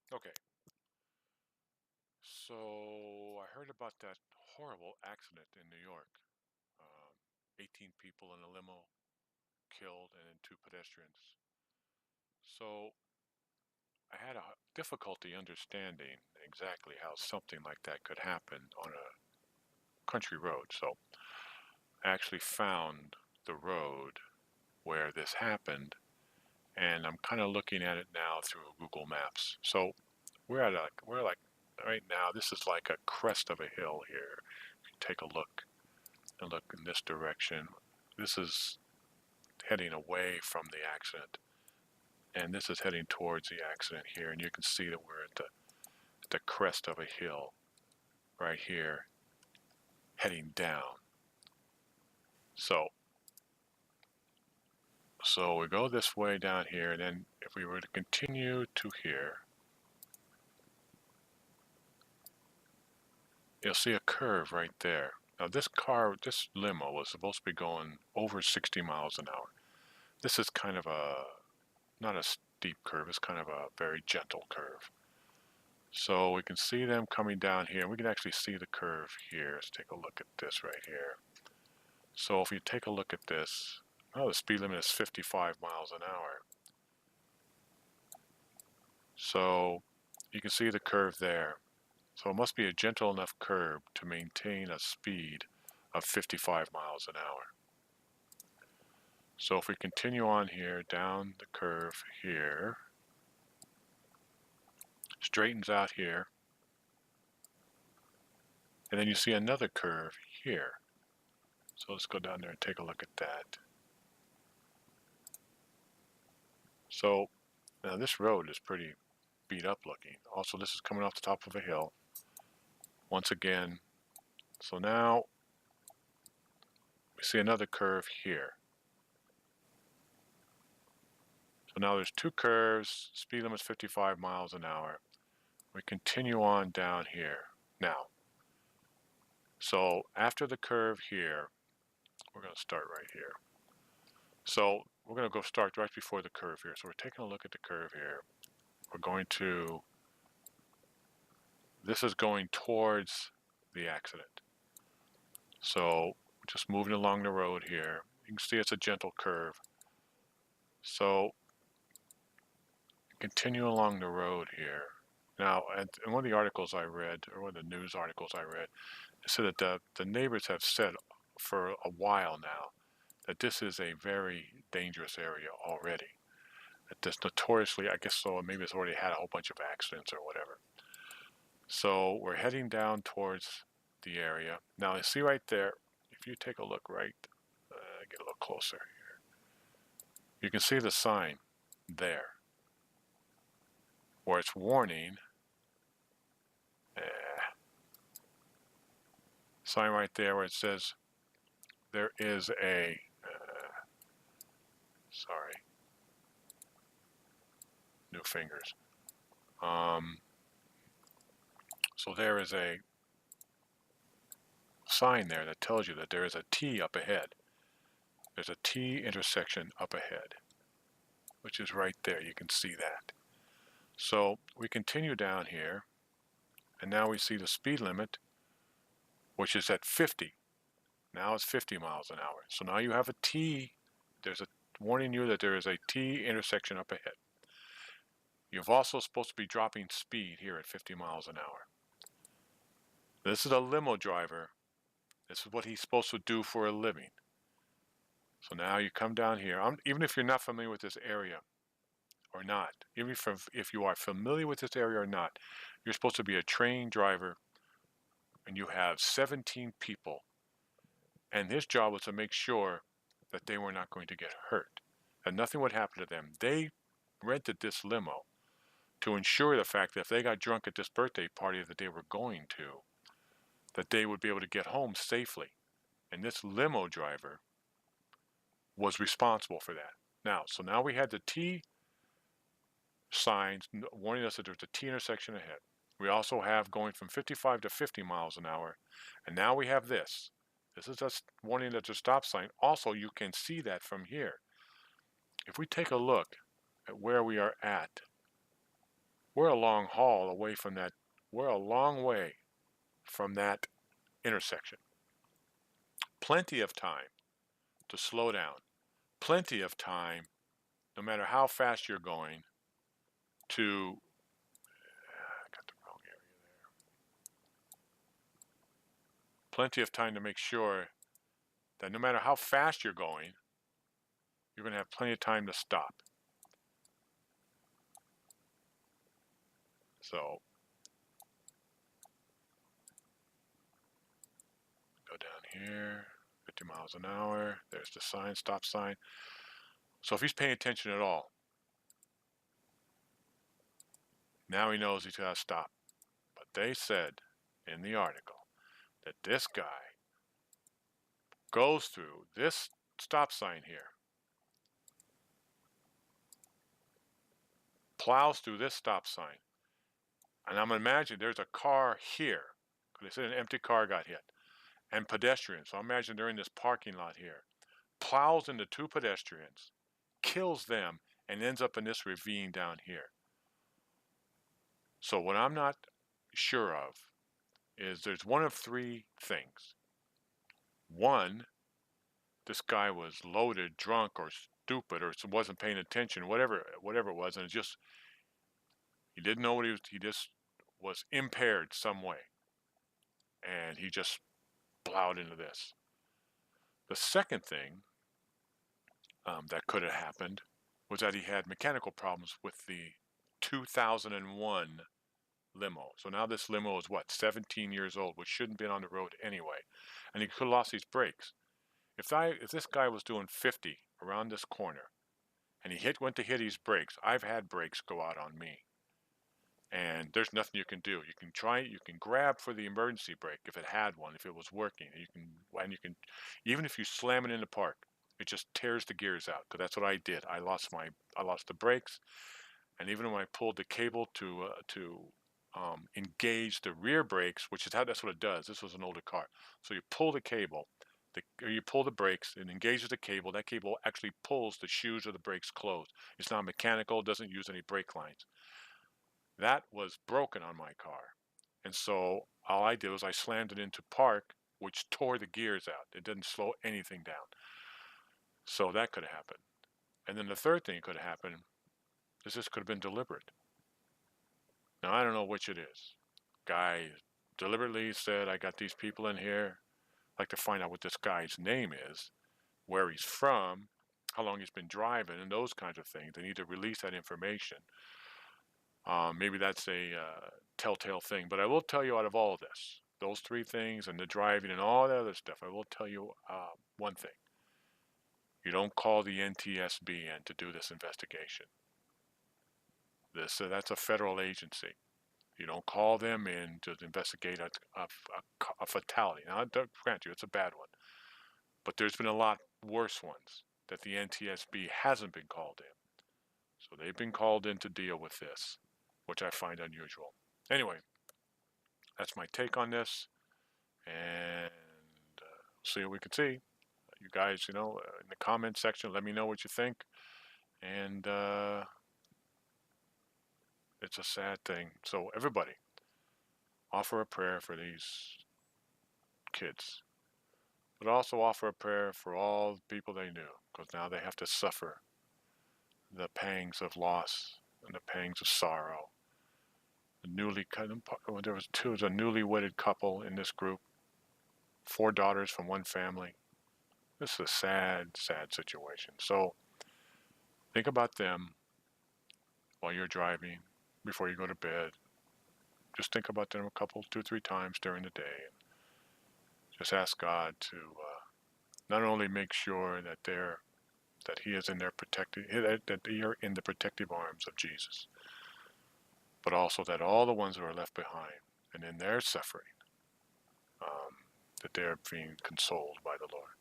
Okay, so I heard about that horrible accident in New York. Um, 18 people in a limo killed and then two pedestrians. So I had a difficulty understanding exactly how something like that could happen on a country road. So I actually found the road where this happened, and I'm kind of looking at it now through Google Maps. So we're like right now. This is like a crest of a hill here. If you take a look and look in this direction, this is heading away from the accident, and this is heading towards the accident here. And you can see that we're at the crest of a hill right here, heading down. So so we go this way down here, and then if we were to continue to here, you'll see a curve right there. Now this limo was supposed to be going over 60 miles an hour. This is kind of not a steep curve, it's kind of a very gentle curve. So we can see them coming down here. We can actually see the curve here. Let's take a look at this right here. So if you take a look at this, oh, the speed limit is 55 miles an hour. So you can see the curve there. So it must be a gentle enough curve to maintain a speed of 55 miles an hour. So if we continue on here, down the curve here, straightens out here, and then you see another curve here. So let's go down there and take a look at that. So now this road is pretty beat up looking. Also, this is coming off the top of a hill. Once again, so now we see another curve here. So now there's two curves, speed limit is 55 miles an hour. We continue on down here. Now, so after the curve here, we're going to start right here. So we're going to go start right before the curve here. So we're taking a look at the curve here. We're going to, this is going towards the accident. So just moving along the road here. You can see it's a gentle curve. So continue along the road here. Now, in one of the articles I read, or one of the news articles I read, it said that the neighbors have said for a while now that this is a very dangerous area already. That this notoriously, I guess so, maybe it's already had a whole bunch of accidents or whatever. So we're heading down towards the area. Now, you see right there, if you take a look right, get a little closer here, you can see the sign there where it's warning. Sign right there where it says there is a, sorry, new fingers. So there is a sign there that tells you that there is a T up ahead. There's a T intersection up ahead, which is right there. You can see that. So we continue down here, and now we see the speed limit, which is at 50. Now it's 50 miles an hour. So now you have a T. There's a warning you that there is a T intersection up ahead. You're also supposed to be dropping speed here at 50 miles an hour. This is a limo driver. This is what he's supposed to do for a living. So now you come down here. Even if you're not familiar with this area or not, even if you are familiar with this area or not, you're supposed to be a trained driver, and you have 17 people. And his job was to make sure that they were not going to get hurt, and nothing would happen to them. They rented this limo to ensure the fact that if they got drunk at this birthday party that they were going to, that they would be able to get home safely. And this limo driver was responsible for that. So now we had the T signs warning us that there's a T intersection ahead. We also have going from 55 to 50 miles an hour. And now we have this. This is just warning that there's a stop sign. Also, you can see that from here. If we take a look at where we are at we're a long haul away from that. We're a long way from that intersection. Plenty of time to slow down. Plenty of time, no matter how fast you're going, to I got the wrong area there. Plenty of time to make sure that no matter how fast you're going, you're going to have plenty of time to stop. So go down here, 50 miles an hour. There's the sign, stop sign. So if he's paying attention at all, now he knows he's got to stop. But they said in the article that this guy goes through this stop sign here, plows through this stop sign. And I'm imagining there's a car here, because they said an empty car got hit, and pedestrians. So I imagine they're in this parking lot here. Plows into two pedestrians, kills them, and ends up in this ravine down here. So what I'm not sure of is there's one of three things. One, this guy was loaded, drunk, or stupid, or wasn't paying attention, whatever it was, and he didn't know what he just was impaired some way, and he just plowed into this. The second thing that could have happened was that he had mechanical problems with the 2001 limo. So now this limo is 17 years old, which shouldn't have been on the road anyway, and he could have lost his brakes. If this guy was doing 50 around this corner, and he went to hit his brakes, I've had brakes go out on me, and there's nothing you can do. You can grab for the emergency brake if it had one, if it was working. You can, even if you slam it in the park, it just tears the gears out. Because that's what I did. I lost the brakes, and even when I pulled the cable to engage the rear brakes, that's what it does. This was an older car, so you pull the cable, or you pull the brakes, and engages the cable. That cable actually pulls the shoes of the brakes closed. It's not mechanical. It doesn't use any brake lines. That was broken on my car. And so all I did was I slammed it into park, which tore the gears out. It didn't slow anything down. So that could have happened. And then the third thing that could have happened is this could have been deliberate. Now, I don't know which it is. Guy deliberately said, I got these people in here. I'd like to find out what this guy's name is, where he's from, how long he's been driving, and those kinds of things. They need to release that information. Maybe that's a telltale thing. But I will tell you, out of all of this, those three things and the driving and all that other stuff, I will tell you one thing. You don't call the NTSB in to do this investigation. That's a federal agency. You don't call them in to investigate a fatality. Now, I grant you, it's a bad one. But there's been a lot worse ones that the NTSB hasn't been called in. So they've been called in to deal with this, which I find unusual. Anyway, that's my take on this, and see what we can see. You guys, in the comment section, let me know what you think. And it's a sad thing. So everybody, offer a prayer for these kids, but also offer a prayer for all the people they knew, because now they have to suffer the pangs of loss and the pangs of sorrow. There was a newly wedded couple in this group, 4 daughters from one family. This is a sad, sad situation. So think about them while you're driving, before you go to bed. Just think about them a couple, 2, 3 times during the day. Just ask God to not only make sure that He is in their that they are in the protective arms of Jesus, but also that all the ones that are left behind and in their suffering, that they are being consoled by the Lord.